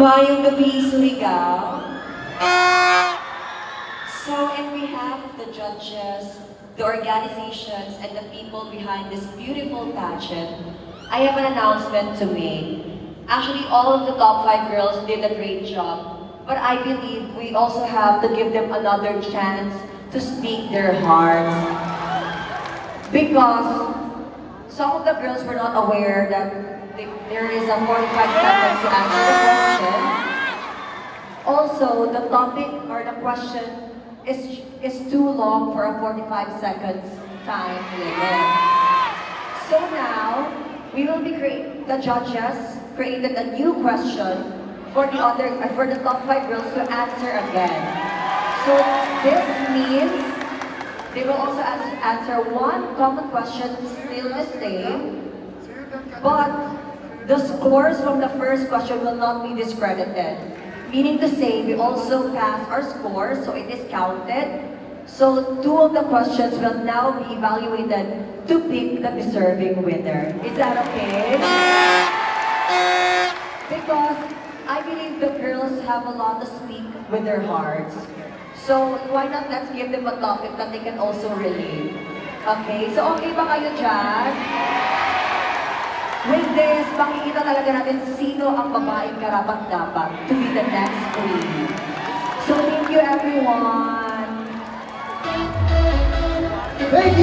Mayong gabi, Surigao. So, in behalf of the judges, the organizations, and the people behind this beautiful pageant, I have an announcement to make. Actually, all of the top 5 girls did a great job, but I believe we also have to give them another chance to speak their hearts. Because some of the girls were not aware that there is a 45 seconds to answer the question. Also, the topic or the question is too long for a 45 seconds time limit. So now, we will be the judges created a new question for the top 5 girls to answer again. So this means they will also answer one common question still the same, but the scores from the first question will not be discredited. Meaning to say, we also pass our scores, so it is counted. So 2 of the questions will now be evaluated to pick the deserving winner. Is that okay? Because I believe the girls have a lot to speak with their hearts. So why not let's give them a topic that they can also relate. Okay? So okay ba kayo dyan? With this, makikita talaga natin sino ang babaeng karapat-dapat to be the next queen. So thank you everyone! Thank you.